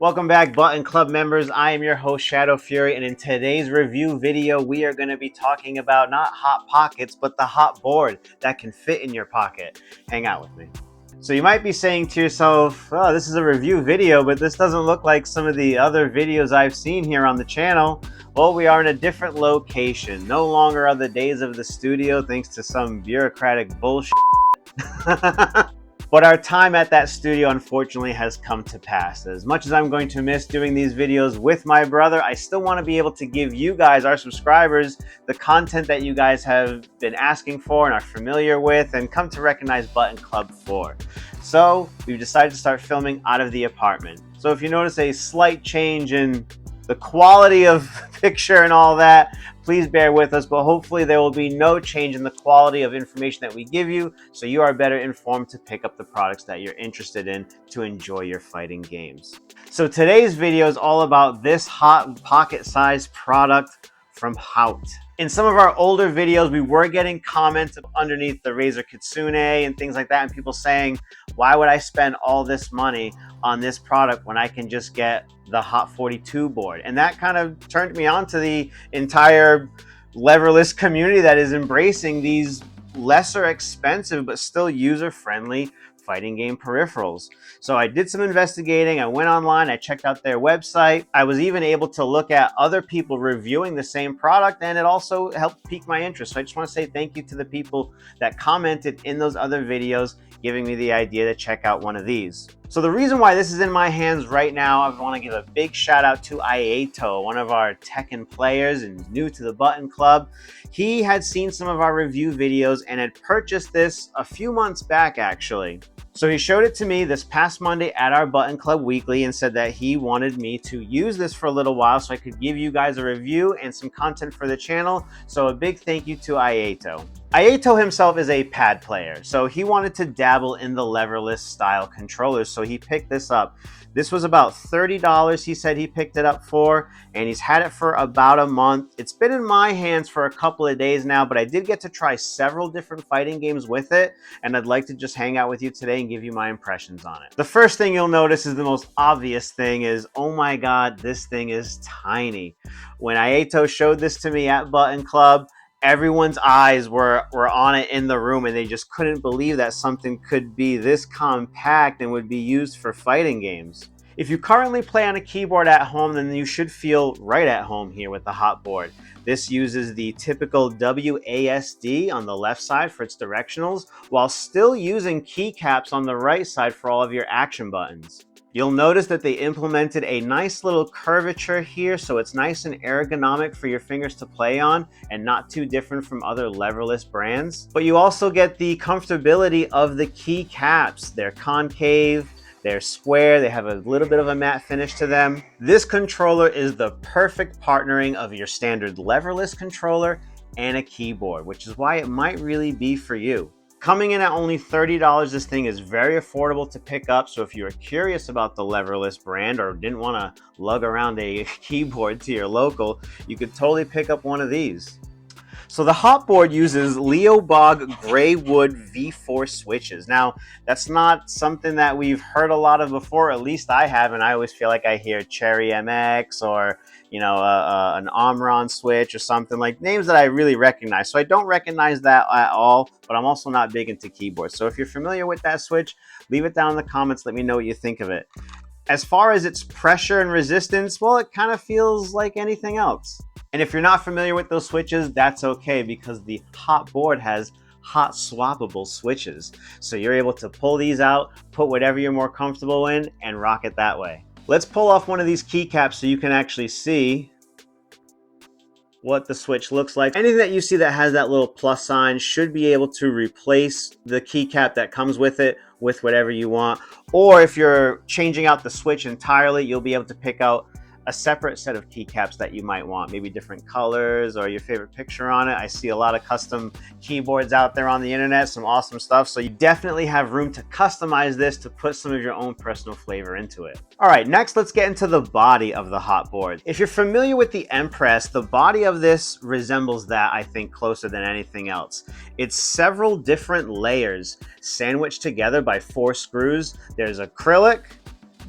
Welcome back, Button Club members. I am your host, ShadowFury, and in today's review video, we are going to be talking about not hot pockets, but the hot board that can fit in your pocket. Hang out with me. So you might be saying to yourself, oh, this is a review video, but this doesn't look like some of the other videos I've seen here on the channel. Well, we are in a different location. No longer are the days of the studio thanks to some bureaucratic bullshit. But our time at that studio unfortunately has come to pass. As much as I'm going to miss doing these videos with my brother, I still want to be able to give you guys, our subscribers, the content that you guys have been asking for and are familiar with and come to recognize Button Club for. So we've decided to start filming out of the apartment. So if you notice a slight change in the quality of picture and all that, please bear with us, but hopefully there will be no change in the quality of information that we give you, so you are better informed to pick up the products that you're interested in to enjoy your fighting games. So today's video is all about this hot pocket-sized product from Haute. In some of our older videos, we were getting comments underneath the Razer Kitsune and things like that, and people saying, why would I spend all this money on this product when I can just get the Haute42 board? And that kind of turned me on to the entire leverless community that is embracing these lesser expensive but still user-friendly fighting game peripherals. So I did some investigating, I went online, I checked out their website. I was even able to look at other people reviewing the same product, and it also helped pique my interest. So I just want to say thank you to the people that commented in those other videos, giving me the idea to check out one of these. So the reason why this is in my hands right now, I want to give a big shout out to Iato, one of our Tekken players and new to the Button Club. He had seen some of our review videos and had purchased this a few months back actually. So he showed it to me this past Monday at our Button Club Weekly and said that he wanted me to use this for a little while so I could give you guys a review and some content for the channel. So a big thank you to Iato. Iato himself is a pad player, so he wanted to dabble in the leverless style controllers, so he picked this up. This was about $30 he said he picked it up for, and he's had it for about a month. It's been in my hands for a couple of days now, but I did get to try several different fighting games with it, and I'd like to just hang out with you today and give you my impressions on it. The first thing you'll notice is the most obvious thing is, oh my god, this thing is tiny. When Iato showed this to me at Button Club, everyone's eyes were on it in the room, and they just couldn't believe that something could be this compact and would be used for fighting games. If you currently play on a keyboard at home, then you should feel right at home here with the hot board. This uses the typical WASD on the left side for its directionals, while still using keycaps on the right side for all of your action buttons. You'll notice that they implemented a nice little curvature here, so it's nice and ergonomic for your fingers to play on and not too different from other leverless brands. But you also get the comfortability of the keycaps. They're concave, they're square, they have a little bit of a matte finish to them. This controller is the perfect partnering of your standard leverless controller and a keyboard, which is why it might really be for you. Coming in at only $30, this thing is very affordable to pick up, so if you were curious about the leverless brand or didn't want to lug around a keyboard to your local, you could totally pick up one of these. So the hot board uses Leobog Gray Wood V4 switches. Now, that's not something that we've heard a lot of before, at least I haven't. I always feel like I hear Cherry MX or an Omron switch or something, like names that I really recognize. So I don't recognize that at all, but I'm also not big into keyboards. So if you're familiar with that switch, leave it down in the comments. Let me know what you think of it. As far as its pressure and resistance, well, it kind of feels like anything else. And if you're not familiar with those switches, that's okay, because the hot board has hot swappable switches. So you're able to pull these out, put whatever you're more comfortable in, and rock it that way. Let's pull off one of these keycaps so you can actually see what the switch looks like. Anything that you see that has that little plus sign should be able to replace the keycap that comes with it with whatever you want. Or if you're changing out the switch entirely, you'll be able to pick out a separate set of keycaps that you might want, maybe different colors or your favorite picture on it. I see a lot of custom keyboards out there on the internet, some awesome stuff. So you definitely have room to customize this to put some of your own personal flavor into it. All right, next let's get into the body of the hot board. If you're familiar with the Empress, the body of this resembles that, I think, closer than anything else. It's several different layers sandwiched together by 4 screws. There's acrylic,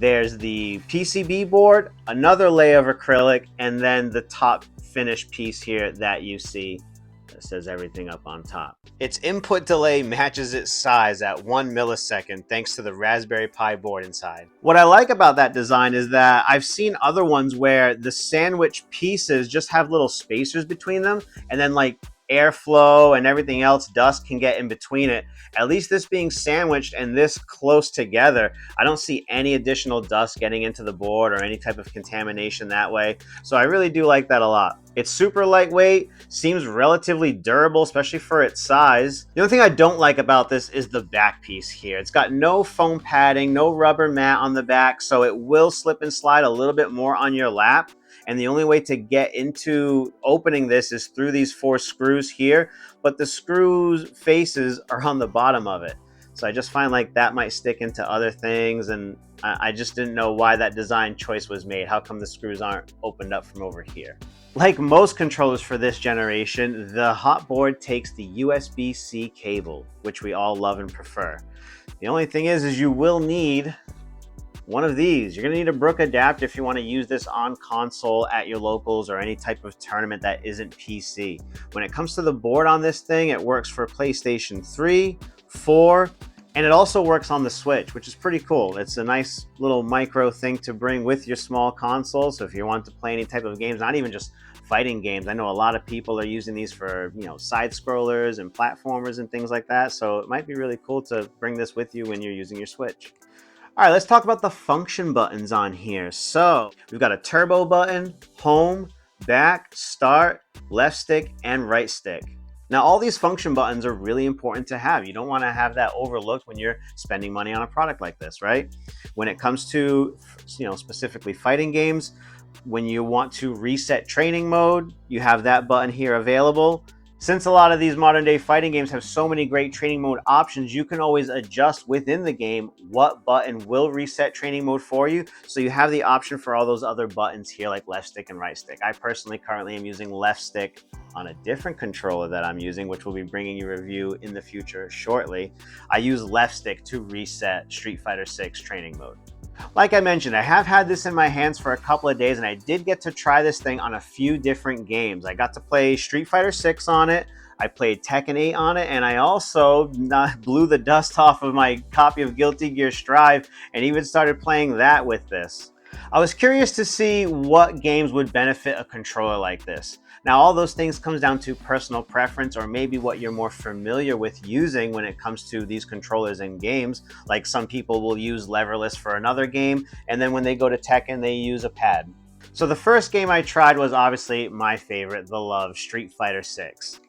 There's the PCB board, another layer of acrylic, and then the top finished piece here that you see that says everything up on top. Its input delay matches its size at 1 millisecond thanks to the Raspberry Pi board inside. What I like about that design is that I've seen other ones where the sandwich pieces just have little spacers between them, and then like airflow and everything else, dust can get in between it. At least this being sandwiched and this close together, I don't see any additional dust getting into the board or any type of contamination that way. So I really do like that a lot. It's super lightweight, seems relatively durable, especially for its size. The only thing I don't like about this is the back piece here. It's got no foam padding, no rubber mat on the back, so it will slip and slide a little bit more on your lap. And the only way to get into opening this is through these 4 screws here, but the screws faces are on the bottom of it. So I just find like that might stick into other things, and I just didn't know why that design choice was made. How come the screws aren't opened up from over here? Like most controllers for this generation, the hot board takes the USB-C cable, which we all love and prefer. The only thing is you will need one of these. You're going to need a Brook adapter if you want to use this on console at your locals or any type of tournament that isn't PC. When it comes to the board on this thing, it works for PlayStation 3, 4, and it also works on the Switch, which is pretty cool. It's a nice little micro thing to bring with your small console. So if you want to play any type of games, not even just fighting games, I know a lot of people are using these for, side scrollers and platformers and things like that. So it might be really cool to bring this with you when you're using your Switch. All right, let's talk about the function buttons on here. So we've got a turbo button, home, back, start, left stick, and right stick. Now, all these function buttons are really important to have. You don't want to have that overlooked when you're spending money on a product like this, right? When it comes to, specifically fighting games, when you want to reset training mode, you have that button here available. Since a lot of these modern day fighting games have so many great training mode options, you can always adjust within the game what button will reset training mode for you. So you have the option for all those other buttons here like left stick and right stick. I personally currently am using left stick on a different controller that I'm using, which we'll be bringing you a review in the future shortly. I use left stick to reset Street Fighter 6 training mode. Like I mentioned, I have had this in my hands for a couple of days, and I did get to try this thing on a few different games. I got to play Street Fighter 6 on it, I played Tekken 8 on it, and I also blew the dust off of my copy of Guilty Gear Strive and even started playing that with this. I was curious to see what games would benefit a controller like this. Now, all those things comes down to personal preference or maybe what you're more familiar with using when it comes to these controllers in games. Like some people will use leverless for another game, and then when they go to Tekken, they use a pad. So the first game I tried was obviously my favorite, the love, Street Fighter 6.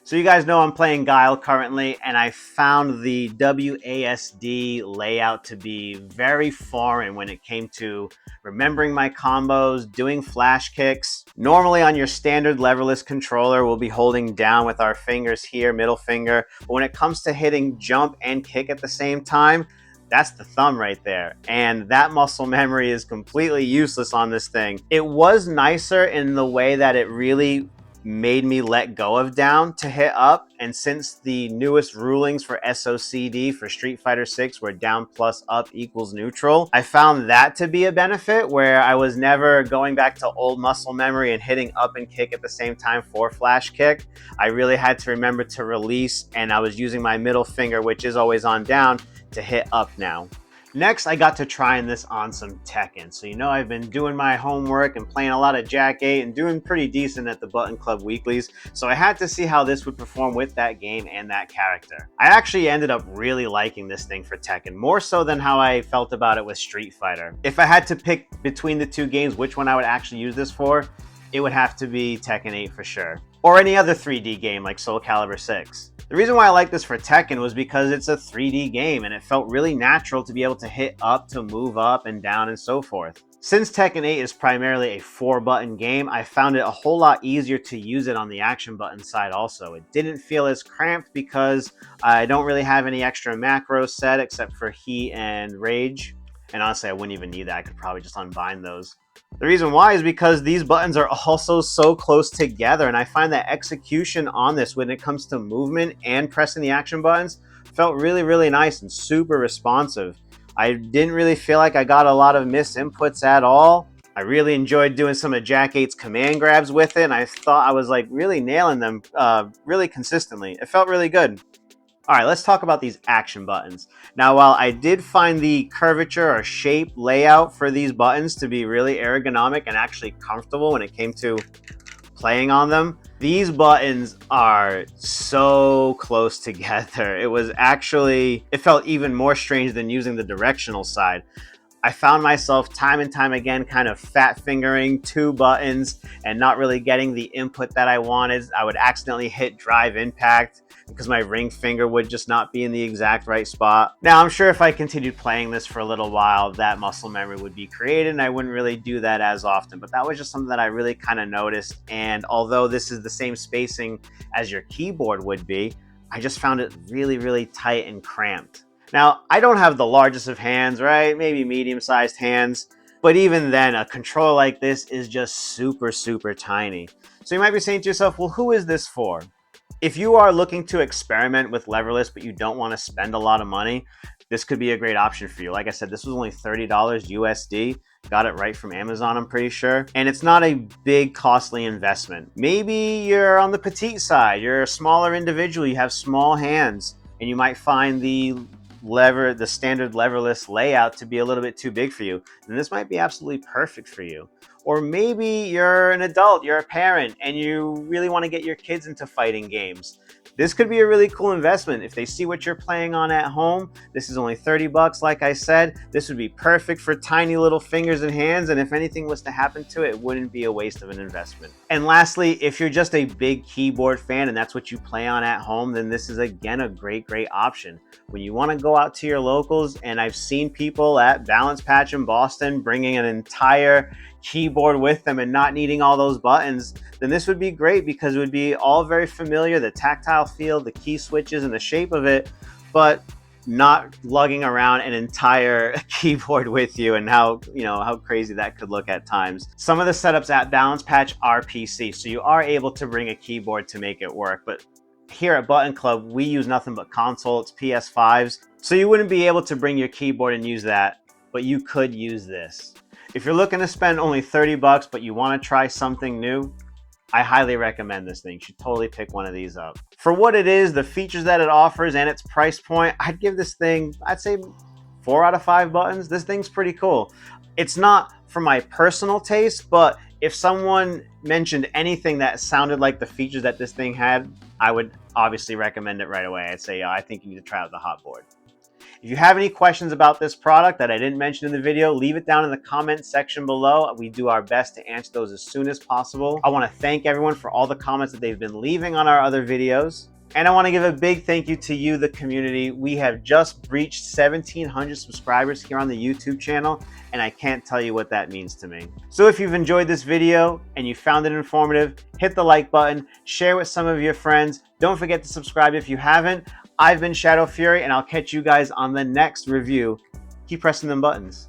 So you guys know I'm playing Guile currently, and I found the WASD layout to be very foreign when it came to remembering my combos, doing flash kicks. Normally on your standard leverless controller, we'll be holding down with our fingers here, middle finger. But when it comes to hitting jump and kick at the same time, that's the thumb right there. And that muscle memory is completely useless on this thing. It was nicer in the way that it really made me let go of down to hit up, and since the newest rulings for SOCD for Street Fighter 6 were down plus up equals neutral, I found that to be a benefit where I was never going back to old muscle memory and hitting up and kick at the same time for flash kick. I really had to remember to release, and I was using my middle finger, which is always on down, to hit up now. Next, I got to trying this on some Tekken. So I've been doing my homework and playing a lot of Jack 8 and doing pretty decent at the Button Club weeklies. So I had to see how this would perform with that game and that character. I actually ended up really liking this thing for Tekken, more so than how I felt about it with Street Fighter. If I had to pick between the two games which one I would actually use this for, it would have to be Tekken 8 for sure. Or any other 3D game like Soul Calibur 6. The reason why I like this for Tekken was because it's a 3D game and it felt really natural to be able to hit up to move up and down and so forth. Since Tekken 8 is primarily a 4-button game, I found it a whole lot easier to use it on the action button side also. It didn't feel as cramped because I don't really have any extra macros set except for heat and rage. And honestly, I wouldn't even need that. I could probably just unbind those. The reason why is because these buttons are also so close together, and I find that execution on this when it comes to movement and pressing the action buttons felt really, really nice and super responsive. I didn't really feel like I got a lot of missed inputs at all. I really enjoyed doing some of Jack 8's command grabs with it, and I thought I was like really nailing them really consistently. It felt really good. All right, let's talk about these action buttons. Now, while I did find the curvature or shape layout for these buttons to be really ergonomic and actually comfortable when it came to playing on them, these buttons are so close together. It felt even more strange than using the directional side. I found myself time and time again kind of fat fingering two buttons and not really getting the input that I wanted. I would accidentally hit drive impact because my ring finger would just not be in the exact right spot. Now, I'm sure if I continued playing this for a little while, that muscle memory would be created and I wouldn't really do that as often, but that was just something that I really kind of noticed. And although this is the same spacing as your keyboard would be, I just found it really, really tight and cramped. Now, I don't have the largest of hands, right? Maybe medium-sized hands, but even then, a controller like this is just super, super tiny. So you might be saying to yourself, well, who is this for? If you are looking to experiment with leverless, but you don't want to spend a lot of money, this could be a great option for you. Like I said, this was only $30 USD. Got it right from Amazon, I'm pretty sure. And it's not a big, costly investment. Maybe you're on the petite side. You're a smaller individual. You have small hands, and you might find the standard leverless layout to be a little bit too big for you. And this might be absolutely perfect for you. Or maybe you're an adult, you're a parent, and you really want to get your kids into fighting games. This could be a really cool investment. If they see what you're playing on at home, this is only 30 bucks, like I said. This would be perfect for tiny little fingers and hands, and if anything was to happen to it, it wouldn't be a waste of an investment. And lastly, if you're just a big keyboard fan and that's what you play on at home, then this is again a great option. When you want to go out to your locals, and I've seen people at Balance Patch in Boston bringing an entire keyboard with them and not needing all those buttons, then this would be great because it would be all very familiar, the tactile feel, the key switches and the shape of it, but not lugging around an entire keyboard with you, and how crazy that could look at times. Some of the setups at Balance Patch are PC, so you are able to bring a keyboard to make it work, but here at Button Club, we use nothing but console. It's PS5s, so you wouldn't be able to bring your keyboard and use that, but you could use this. If you're looking to spend only 30 bucks, but you want to try something new, I highly recommend this thing. You should totally pick one of these up. For what it is, the features that it offers, and its price point, I'd give this thing, I'd say 4 out of 5 buttons. This thing's pretty cool. It's not for my personal taste, but if someone mentioned anything that sounded like the features that this thing had, I would obviously recommend it right away. I'd say, I think you need to try out the Hotboard. If you have any questions about this product that I didn't mention in the video, leave it down in the comment section below. We do our best to answer those as soon as possible. I want to thank everyone for all the comments that they've been leaving on our other videos. And I want to give a big thank you to you, the community. We have just reached 1,700 subscribers here on the YouTube channel, and I can't tell you what that means to me. So if you've enjoyed this video and you found it informative, hit the like button, share with some of your friends. Don't forget to subscribe if you haven't. I've been ShadowFury, and I'll catch you guys on the next review. Keep pressing them buttons.